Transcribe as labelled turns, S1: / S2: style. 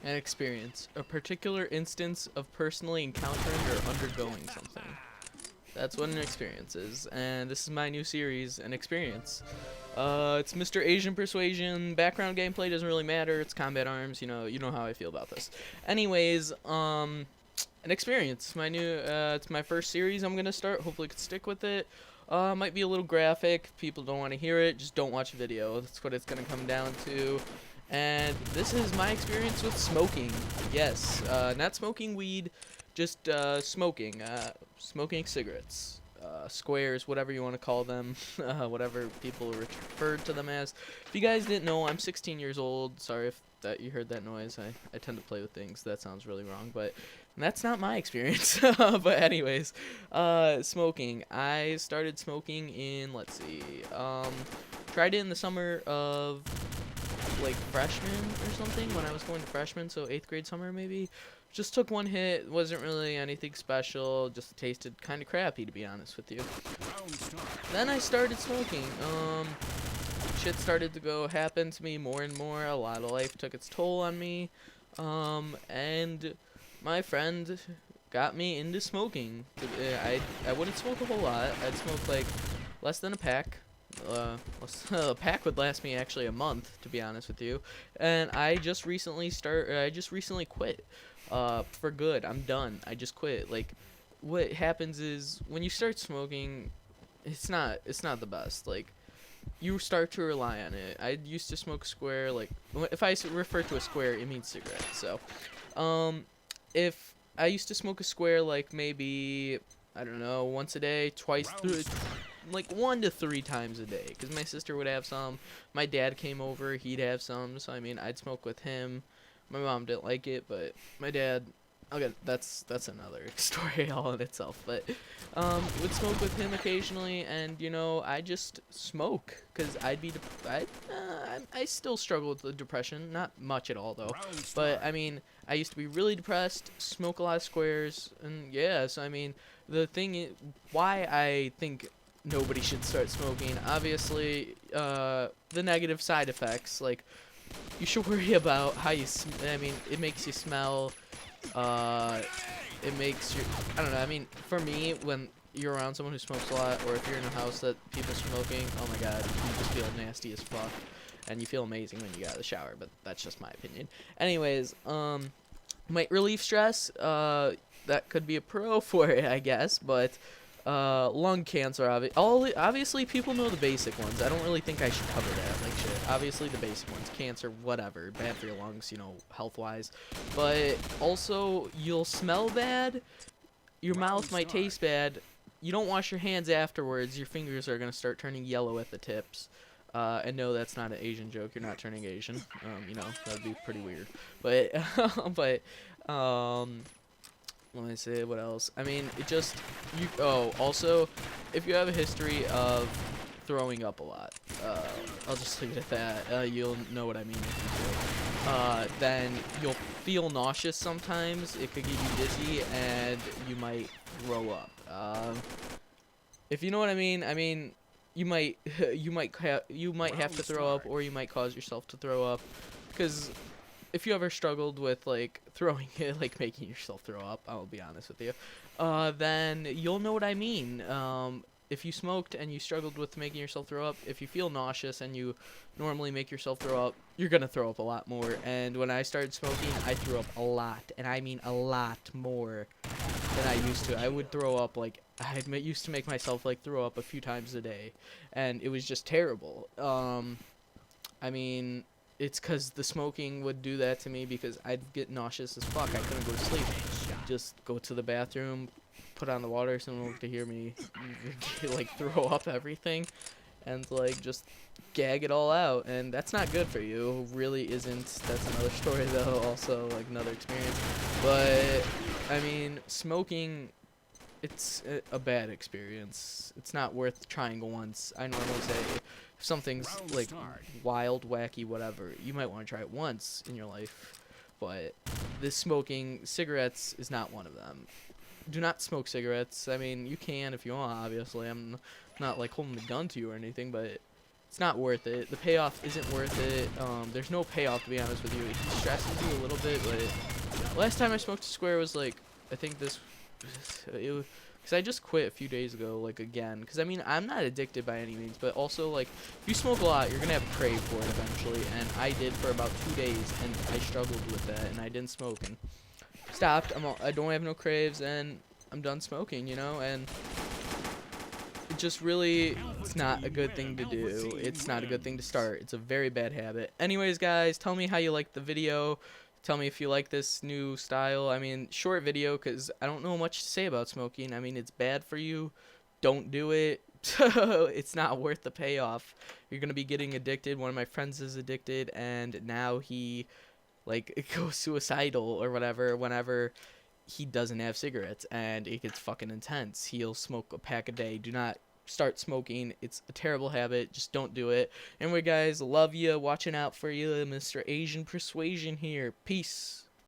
S1: An experience. A particular instance of personally encountering or undergoing something. That's what an experience is. And this is my new series, An Experience. It's Mr. Asian Persuasion. Background gameplay doesn't really matter. It's combat arms. You know how I feel about this. Anyways, An Experience. It's my first series I'm gonna start. Hopefully, I can stick with it. Might be a little graphic. People don't want to hear it. Just don't watch a video. That's what it's gonna come down to. And this is my experience with smoking. Yes, not smoking weed, just smoking. Smoking cigarettes. Squares, whatever you want to call them, whatever people refer to them as. If you guys didn't know, I'm 16 years old. Sorry if you heard that noise. I tend to play with things. That sounds really wrong, but that's not my experience. But anyways, smoking. I started smoking in, let's see, tried it in the summer of like freshman or something, when I was going to freshman, so 8th grade summer maybe. Just took one hit, wasn't really anything special, just tasted kind of crappy, to be honest with you. Then I started smoking. Shit started to happen to me more and more. A lot of life took its toll on me. And my friend got me into smoking. I wouldn't smoke a whole lot. I'd smoke like less than a pack. A pack would last me actually a month, to be honest with you. And I just recently quit. For good. I'm done. I just quit. Like, what happens is when you start smoking, it's not the best. Like, you start to rely on it. I used to smoke a square. Like, if I refer to a square, it means cigarette. So, if I used to smoke a square, like maybe, I don't know, once a day, twice through, like 1 to 3 times a day, because my sister would have some, my dad came over, he'd have some, so I mean, I'd smoke with him. My mom didn't like it, but my dad, okay, that's another story all in itself, but would smoke with him occasionally, and I just smoke because I still struggle with the depression, not much at all though, but I mean, I used to be really depressed, smoke a lot of squares, and yeah, so I mean, the thing is, why I think nobody should start smoking, obviously, the negative side effects, like, you should worry about how you I mean, it makes you smell, it makes you, I don't know, I mean, for me, when you're around someone who smokes a lot, or if you're in a house that people are smoking, oh my god, you just feel nasty as fuck, and you feel amazing when you get out of the shower, but that's just my opinion. Anyways, might relieve stress, that could be a pro for it, I guess, but lung cancer, obviously people know the basic ones. I don't really think I should cover that, like shit. Obviously the basic ones, cancer, whatever, bad for your lungs, health-wise. But also, you'll smell bad, your mouth might taste bad, you don't wash your hands afterwards, your fingers are gonna start turning yellow at the tips. And no, that's not an Asian joke, you're not turning Asian, that'd be pretty weird. But, let me see, what else? I mean, also, if you have a history of throwing up a lot, I'll just leave it at that, you'll know what I mean if you do. Then you'll feel nauseous sometimes, it could get you dizzy, and you might throw up. If you know what I mean, you might have to throw up, or you might cause yourself to throw up, because if you ever struggled with, like, throwing it, like, making yourself throw up, I'll be honest with you, then you'll know what I mean. If you smoked and you struggled with making yourself throw up, if you feel nauseous and you normally make yourself throw up, you're gonna throw up a lot more. And when I started smoking, I threw up a lot, and I mean a lot more than I used to. I would throw up, like, I used to make myself, like, throw up a few times a day, and it was just terrible. I mean, it's because the smoking would do that to me, because I'd get nauseous as fuck. I couldn't go to sleep. Just go to the bathroom, put on the water, someone to hear me, like, throw up everything, and, like, just gag it all out, and that's not good for you. Really isn't. That's another story, though, also, like, another experience. But, I mean, smoking, it's a bad experience. It's not worth trying once. I normally say, if something's, like, wild, wacky, whatever, you might want to try it once in your life, but this smoking cigarettes is not one of them. Do not smoke cigarettes. I mean, you can if you want, obviously. I'm not, like, holding the gun to you or anything, but it's not worth it. The payoff isn't worth it. There's no payoff, to be honest with you. It stresses you a little bit, but last time I smoked a square was like, I think this, because I just quit a few days ago, like again. Because I mean, I'm not addicted by any means, but also like, if you smoke a lot, you're gonna have a crave for it eventually. And I did for about 2 days, and I struggled with that, and I didn't smoke and stopped. I don't have no craves, and I'm done smoking, you know, and it just really, it's not a good thing to do. It's not a good thing to start. It's a very bad habit. Anyways, guys, tell me how you liked the video. Tell me if you like this new style. I mean, short video, because I don't know much to say about smoking. I mean, it's bad for you. Don't do it. It's not worth the payoff. You're going to be getting addicted. One of my friends is addicted, and now he, like, goes suicidal or whatever whenever he doesn't have cigarettes, and it gets fucking intense. He'll smoke a pack a day. Do not start smoking. It's a terrible habit. Just don't do it. Anyway, guys, love you. Watching out for you. Mr. Asian Persuasion here. Peace.